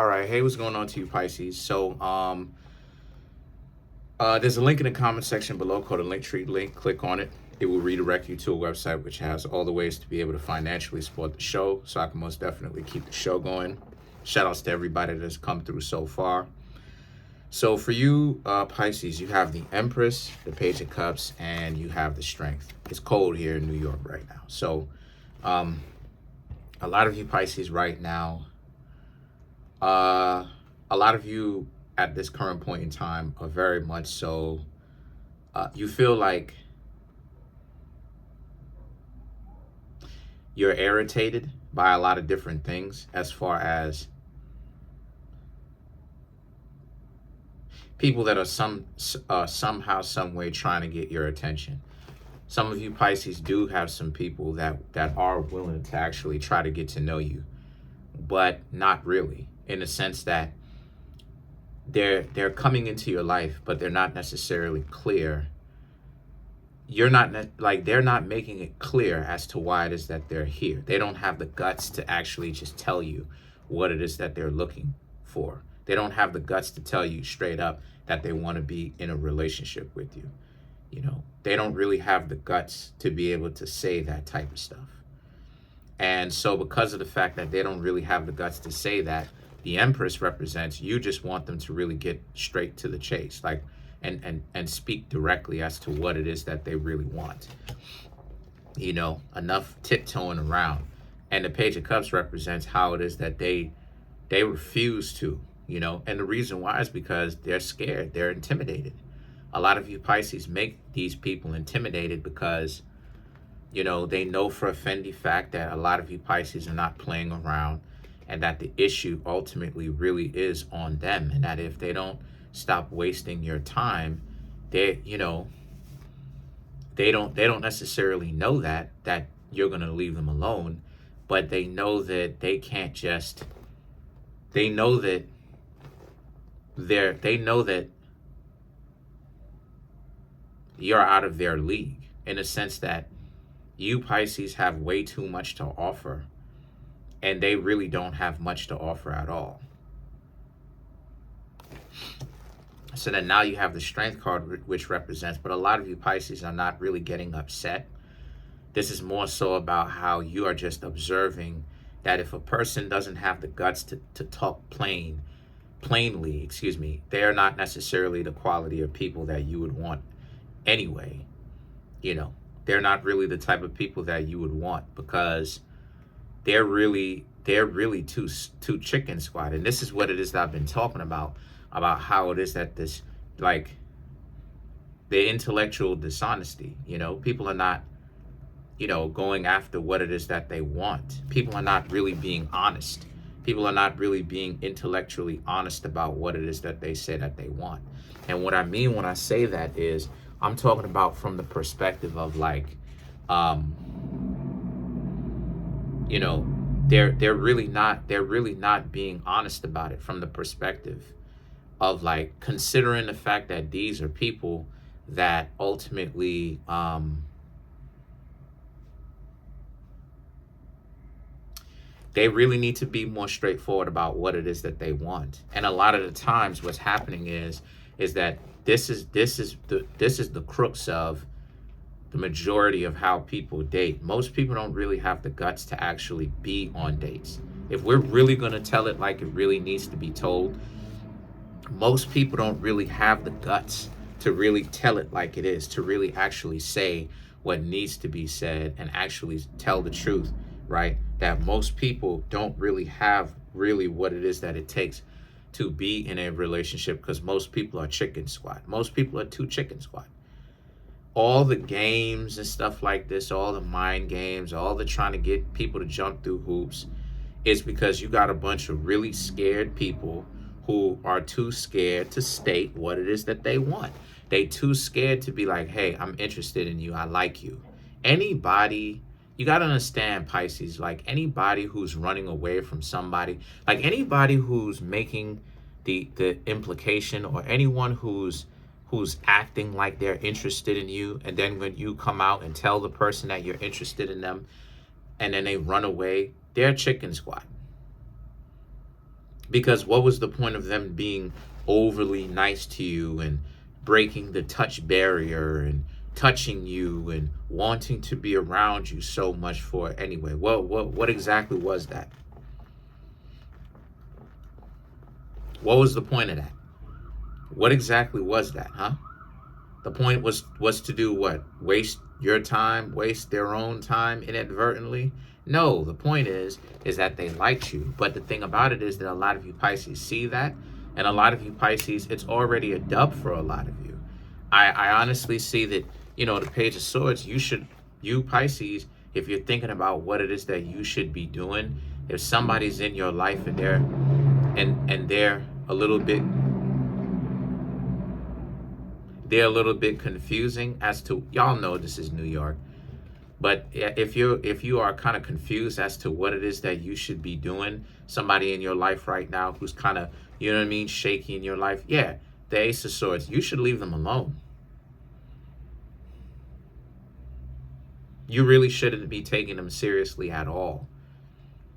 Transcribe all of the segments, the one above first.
All right, hey, what's going on to you, Pisces? There's a link in the comment section below called a Linktree link. Click on it. It will redirect you to a website which has all the ways to be able to financially support the show, so I can most definitely keep the show going. Shout outs to everybody that's come through so far. So for you, Pisces, you have the Empress, the Page of Cups, and you have the Strength. It's cold here in New York right now. So a lot of you Pisces right now, a lot of you at this current point in time are very much so, you feel like you're irritated by a lot of different things as far as people that are somehow, some way trying to get your attention. Some of you Pisces do have some people that are willing to actually try to get to know you, but not really, in the sense that they're coming into your life, but they're not necessarily clear. You're not they're not making it clear as to why it is that they're here. They don't have the guts to actually just tell you what it is that they're looking for. They don't have the guts to tell you straight up that they want to be in a relationship with you. You know, they don't really have the guts to be able to say that type of stuff. And so because of the fact that they don't really have the guts to say that, the Empress represents you just want them to really get straight to the chase, like and speak directly as to what it is that they really want. You know, enough tiptoeing around. And the Page of Cups represents how it is that they refuse to, you know, and the reason why is because they're scared, they're intimidated. A lot of you Pisces make these people intimidated because, you know, they know for a fact that a lot of you Pisces are not playing around, and that the issue ultimately really is on them, and that if they don't stop wasting your time, they don't necessarily know that you're going to leave them alone, but they know that they can't just, they know that you're out of their league, in a sense that you Pisces have way too much to offer, and they really don't have much to offer at all. So then now you have the Strength card, which represents, but a lot of you Pisces are not really getting upset. This is more so about how you are just observing that if a person doesn't have the guts to talk plainly, they are not necessarily the quality of people that you would want anyway. You know, they're not really the type of people that you would want, because they're really too chicken squat. And this is what it is that I've been talking about how it is that this, like, the intellectual dishonesty, you know, people are not, you know, going after what it is that they want. People are not really being honest. People are not really being intellectually honest about what it is that they say that they want. And what I mean when I say that is, I'm talking about from the perspective of, like, you know, they're really not being honest about it, from the perspective of, like, considering the fact that these are people that ultimately they really need to be more straightforward about what it is that they want. And a lot of the times what's happening is that this is the crux of the majority of how people date. Most people don't really have the guts to actually be on dates. If we're really going to tell it like it really needs to be told, most people don't really have the guts to really tell it like it is, to really actually say what needs to be said and actually tell the truth, right? That most people don't really have really what it is that it takes to be in a relationship, because most people are chicken squat. Most people are too chicken squat. All the games and stuff like this, all the mind games, all the trying to get people to jump through hoops, is because you got a bunch of really scared people who are too scared to state what it is that they want. They too scared to be like, hey, I'm interested in you, I like you. Anybody, you got to understand, Pisces, like, anybody who's running away from somebody, like anybody who's making the implication, or anyone who's acting like they're interested in you, and then when you come out and tell the person that you're interested in them, and then they run away, they're chicken squat. Because what was the point of them being overly nice to you and breaking the touch barrier and touching you and wanting to be around you so much for anyway? What exactly was that? What was the point of that? What exactly was that, huh? The point was to do what? Waste your time, waste their own time inadvertently? No, the point is that they liked you. But the thing about it is that a lot of you Pisces see that, and a lot of you Pisces, it's already a dub for a lot of you. I honestly see that, you know, the Page of Swords, you Pisces, if you're thinking about what it is that you should be doing, if somebody's in your life and they're a little bit confusing as to, y'all know this is New York, but if you are kind of confused as to what it is that you should be doing, somebody in your life right now who's kind of, you know what I mean, shaky in your life, yeah, the Ace of Swords, you should leave them alone. You really shouldn't be taking them seriously at all,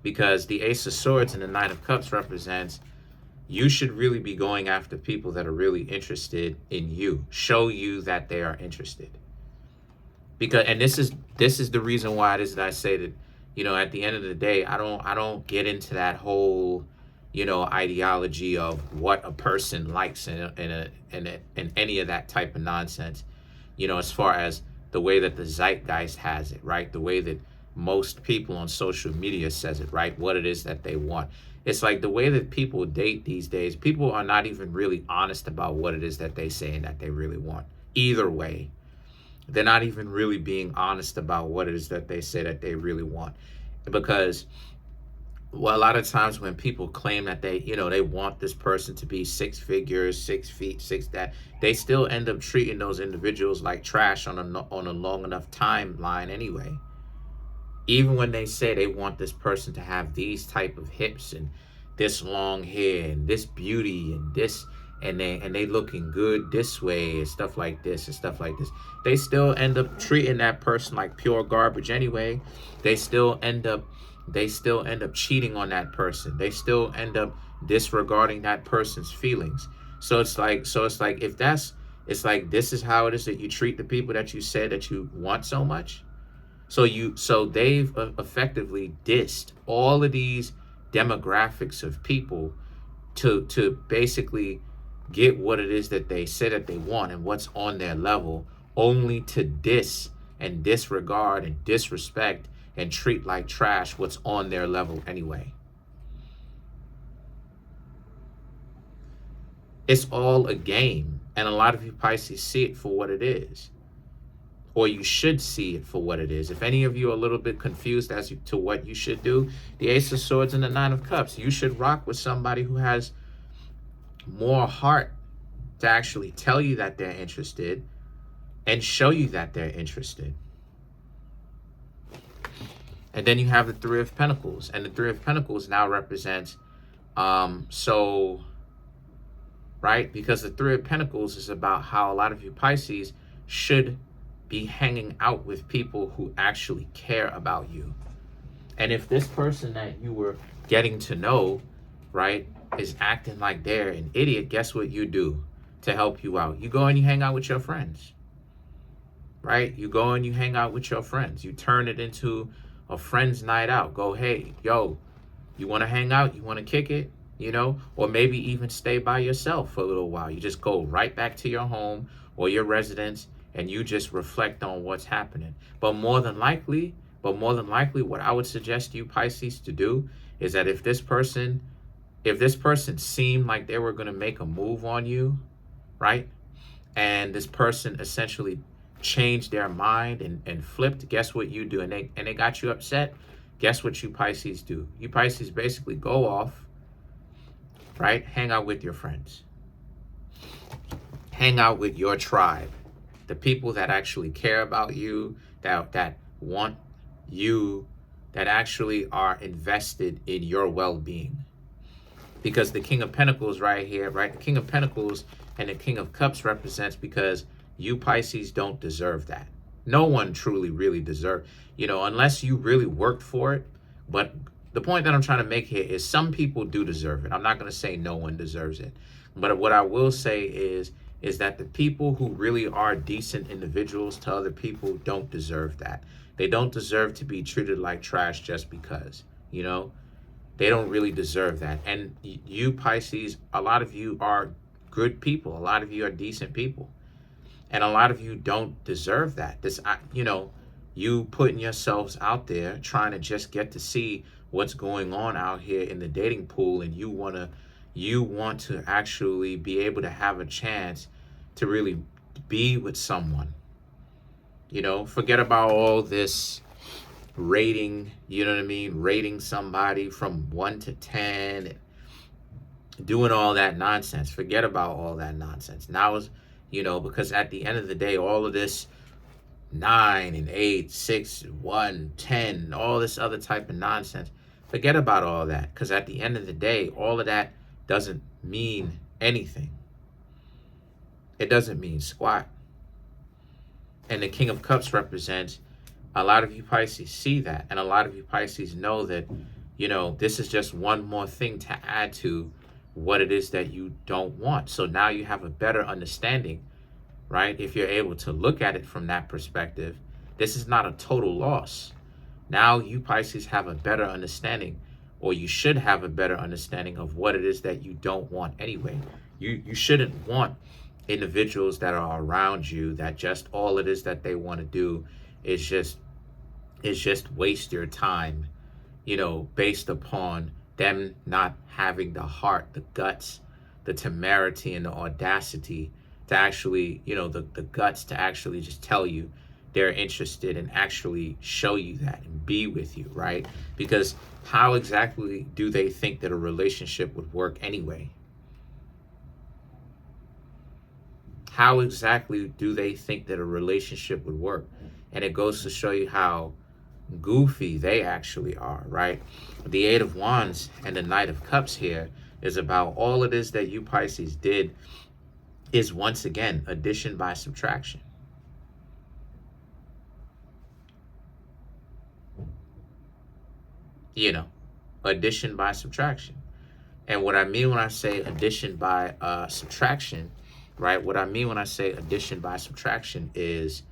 because the Ace of Swords and the Nine of Cups represents, you should really be going after people that are really interested in you, show you that they are interested. Because, and this is the reason why it is that I say that, you know, at the end of the day, I don't get into that whole, you know, ideology of what a person likes and any of that type of nonsense, you know, as far as the way that the zeitgeist has it, right? The way that most people on social media says it, right? What it is that they want. It's like the way that people date these days, people are not even really honest about what it is that they say and that they really want. Either way, they're not even really being honest about what it is that they say that they really want. Because, well, a lot of times when people claim that they, you know, they want this person to be 6 figures, 6 feet, 6 that, they still end up treating those individuals like trash on a long enough timeline anyway. Even when they say they want this person to have these type of hips and this long hair and this beauty and this, and they looking good this way and stuff like this and stuff like this, they still end up treating that person like pure garbage anyway. They still end up cheating on that person. They still end up disregarding that person's feelings. So it's like if that's, it's like this is how it is that you treat the people that you said that you want so much. So they've effectively dissed all of these demographics of people to basically get what it is that they say that they want and what's on their level, only to diss and disregard and disrespect and treat like trash what's on their level anyway. It's all a game, and a lot of you Pisces see it for what it is. Or you should see it for what it is. If any of you are a little bit confused as to what you should do, the Ace of Swords and the Nine of Cups, you should rock with somebody who has more heart to actually tell you that they're interested and show you that they're interested. And then you have the Three of Pentacles, and the Three of Pentacles now represents, right? Because the Three of Pentacles is about how a lot of you Pisces should be hanging out with people who actually care about you. And if this person that you were getting to know, right, is acting like they're an idiot, guess what you do to help you out? You go and you hang out with your friends, right? You go and you hang out with your friends. You turn it into a friend's night out. Go, hey, yo, you want to hang out? You want to kick it? You know, or maybe even stay by yourself for a little while. You just go right back to your home or your residence and you just reflect on what's happening. But more than likely, what I would suggest you Pisces to do is that if this person seemed like they were going to make a move on you, right? And this person essentially changed their mind and flipped, guess what you do? And they got you upset. Guess what you Pisces do? You Pisces basically go off, right? Hang out with your friends. Hang out with your tribe. The people that actually care about you, that want you, that actually are invested in your well-being. Because the King of Pentacles right here, right? The King of Pentacles and the King of Cups represents, because you Pisces don't deserve that. No one truly really deserves, you know, unless you really worked for it. But the point that I'm trying to make here is some people do deserve it. I'm not going to say no one deserves it. But what I will say is that the people who really are decent individuals to other people don't deserve that. They don't deserve to be treated like trash just because, you know, they don't really deserve that. And you Pisces, a lot of you are good people. A lot of you are decent people. And a lot of you don't deserve that. You know, you putting yourselves out there trying to just get to see what's going on out here in the dating pool, and you want to actually be able to have a chance to really be with someone. You know, forget about all this rating, you know what I mean? Rating somebody from 1 to 10 and doing all that nonsense. Forget about all that nonsense. Now is, you know, because at the end of the day, all of this 9 and 8, 6, 1, 10, all this other type of nonsense, forget about all that. Because at the end of the day, all of that doesn't mean anything. It doesn't mean squat. And the King of Cups represents, a lot of you Pisces see that. And a lot of you Pisces know that, you know, this is just one more thing to add to what it is that you don't want. So now you have a better understanding, right? If you're able to look at it from that perspective, this is not a total loss. Now you Pisces have a better understanding, or you should have a better understanding of what it is that you don't want anyway. You shouldn't want individuals that are around you that just all it is that they want to do is just waste your time, you know, based upon them not having the heart, the guts, the temerity, and the audacity to actually, you know, the guts to actually just tell you they're interested and actually show you that and be with you, right? Because how exactly do they think that a relationship would work anyway? How exactly do they think that a relationship would work? And it goes to show you how goofy they actually are, right? The Eight of Wands and the Knight of Cups here is about all it is that you Pisces did is, once again, addition by subtraction. You know, addition by subtraction. And what I mean when I say addition by subtraction, right? What I mean when I say addition by subtraction is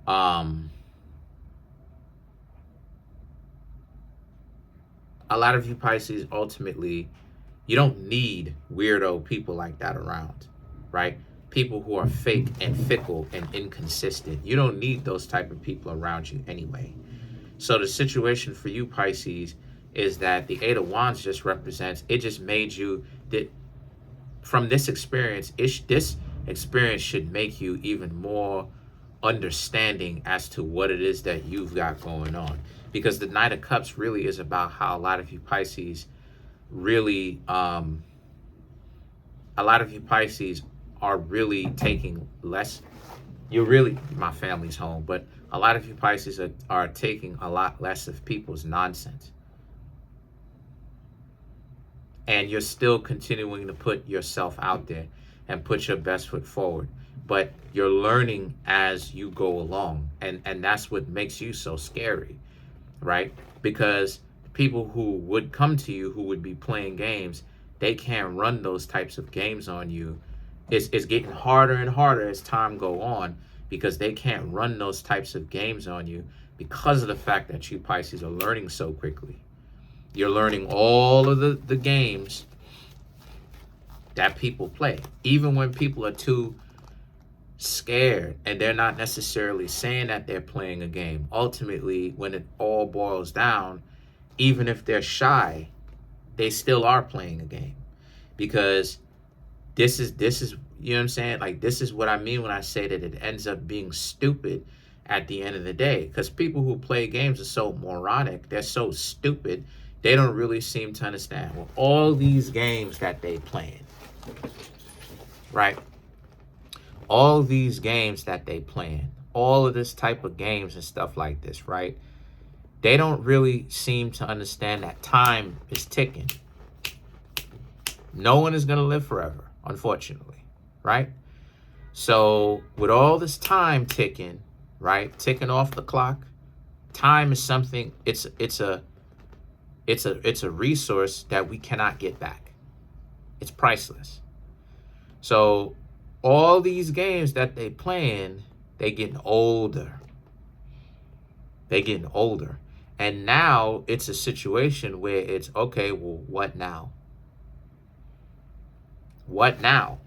a lot of you Pisces, ultimately, you don't need weirdo people like that around, right? People who are fake and fickle and inconsistent. You don't need those type of people around you anyway. So the situation for you Pisces is that the Eight of Wands just represents, it just made you, that from this experience, this experience should make you even more understanding as to what it is that you've got going on. Because the Knight of Cups really is about how a lot of you Pisces really, a lot of you Pisces are really taking less. My family's home, but a lot of you Pisces are taking a lot less of people's nonsense. And you're still continuing to put yourself out there and put your best foot forward. But you're learning as you go along. And that's what makes you so scary, right? Because people who would come to you, who would be playing games, they can't run those types of games on you. It's getting harder and harder as time go on, because they can't run those types of games on you because of the fact that you Pisces are learning so quickly. You're learning all of the games that people play. Even when people are too scared and they're not necessarily saying that they're playing a game. Ultimately, when it all boils down, even if they're shy, they still are playing a game. Because this is, you know what I'm saying? Like, this is what I mean when I say that it ends up being stupid at the end of the day. Because people who play games are so moronic, they're so stupid, they don't really seem to understand. Well, all these games that they playing, right? All these games that they playing, all of this type of games and stuff like this, right? They don't really seem to understand that time is ticking. No one is going to live forever, unfortunately, right? So with all this time ticking, right, ticking off the clock, time is something, it's It's a resource that we cannot get back. It's priceless. So all these games that they playing, they getting older. They getting older. And now it's a situation where it's, okay, well, what now? What now?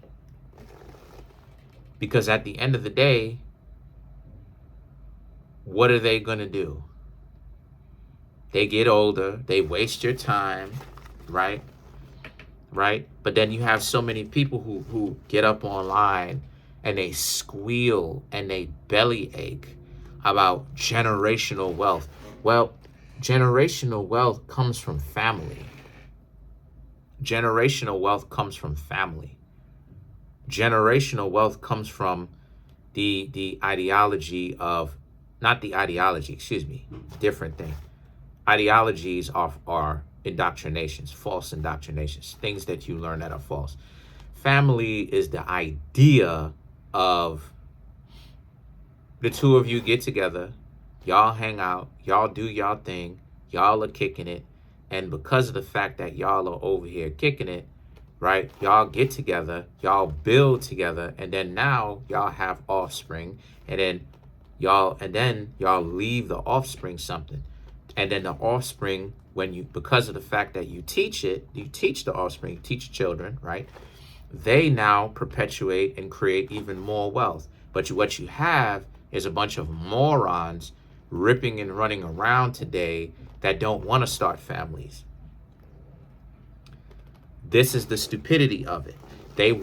Because at the end of the day, what are they going to do? They get older. They waste your time, right? Right? But then you have so many people who get up online and they squeal and they bellyache about generational wealth. Well, generational wealth comes from family. Generational wealth comes from family. Generational wealth comes from the ideology of, not the ideology, excuse me, different thing. Ideologies are indoctrinations, false indoctrinations, things that you learn that are false. Family is the idea of the two of you get together, y'all hang out, y'all do y'all thing, y'all are kicking it, and because of the fact that y'all are over here kicking it, right, y'all get together, y'all build together, and then now y'all have offspring, and then y'all leave the offspring something. And then the offspring, when you, because of the fact that you teach the offspring, you teach children, right? They now perpetuate and create even more wealth. But what you have is a bunch of morons ripping and running around today that don't want to start families. This is the stupidity of it. They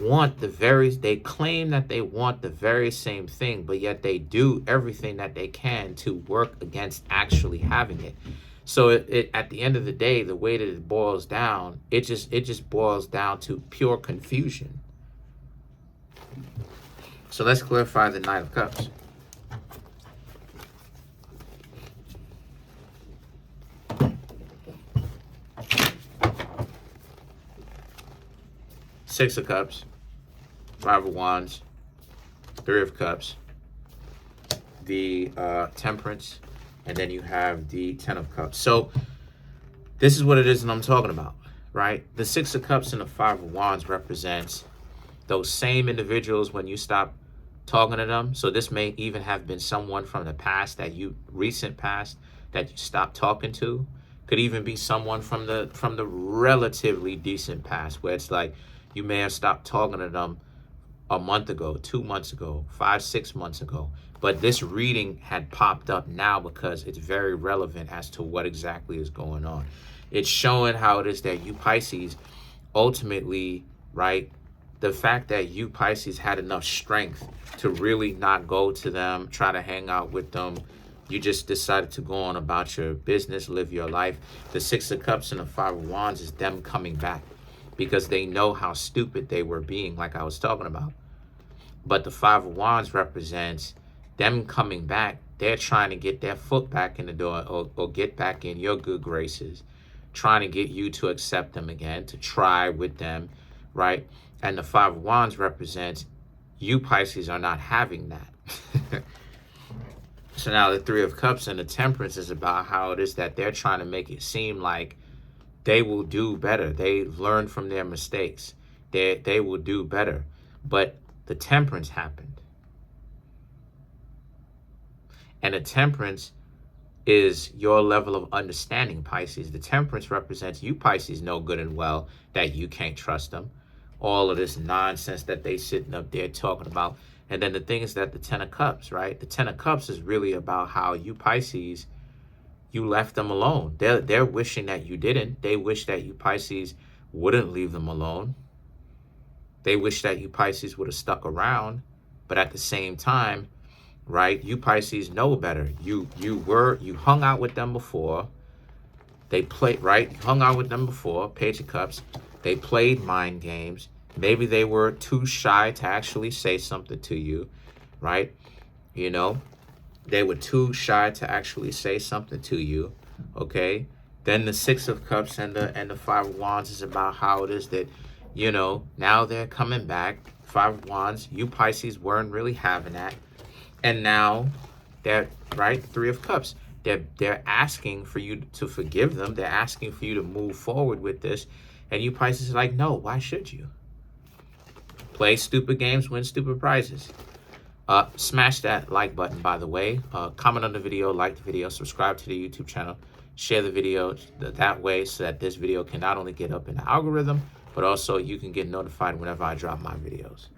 claim that they want the very same thing, but yet they do everything that they can to work against actually having it. So it at the end of the day, the way that it boils down, it just boils down to pure confusion. So let's clarify the Knight of Cups. Six of Cups, Five of Wands, Three of Cups, the Temperance, and then you have the Ten of Cups. So this is what it is that I'm talking about, right? The Six of Cups and the Five of Wands represents those same individuals when you stop talking to them. So this may even have been someone from the past, recent past, that you stopped talking to. Could even be someone from the relatively decent past, where it's like, you may have stopped talking to them a month ago, 2 months ago, 5, 6 months ago. But this reading had popped up now because it's very relevant as to what exactly is going on. It's showing how it is that you Pisces, ultimately, right, the fact that you Pisces had enough strength to really not go to them, try to hang out with them. You just decided to go on about your business, live your life. The Six of Cups and the Five of Wands is them coming back, because they know how stupid they were being, like I was talking about. But the Five of Wands represents them coming back. They're trying to get their foot back in the door, or get back in your good graces, trying to get you to accept them again, to try with them, right? And the Five of Wands represents you Pisces are not having that. So now the Three of Cups and the Temperance is about how it is that they're trying to make it seem like they will do better. They learn from their mistakes. They will do better. But the Temperance happened. And the Temperance is your level of understanding, Pisces. The Temperance represents you Pisces know good and well that you can't trust them. All of this nonsense that they sitting up there talking about. And then the thing is that the Ten of Cups, right? The Ten of Cups is really about how you Pisces, you left them alone. They're wishing that you didn't. They wish that you Pisces wouldn't leave them alone. They wish that you Pisces would have stuck around. But at the same time, right, you Pisces know better. You hung out with them before. They played, right? You hung out with them before, Page of Cups. They played mind games. Maybe they were too shy to actually say something to you, right? You know, they were too shy to actually say something to you, okay? Then the Six of Cups and the Five of Wands is about how it is that, you know, now they're coming back. Five of Wands, you Pisces weren't really having that. And now they're, right, Three of Cups. They're asking for you to forgive them. They're asking for you to move forward with this. And you Pisces are like, no, why should you? Play stupid games, win stupid prizes. Smash that like button, by the way. Comment on the video, like the video, subscribe to the YouTube channel, share the video that way so that this video can not only get up in the algorithm, but also you can get notified whenever I drop my videos.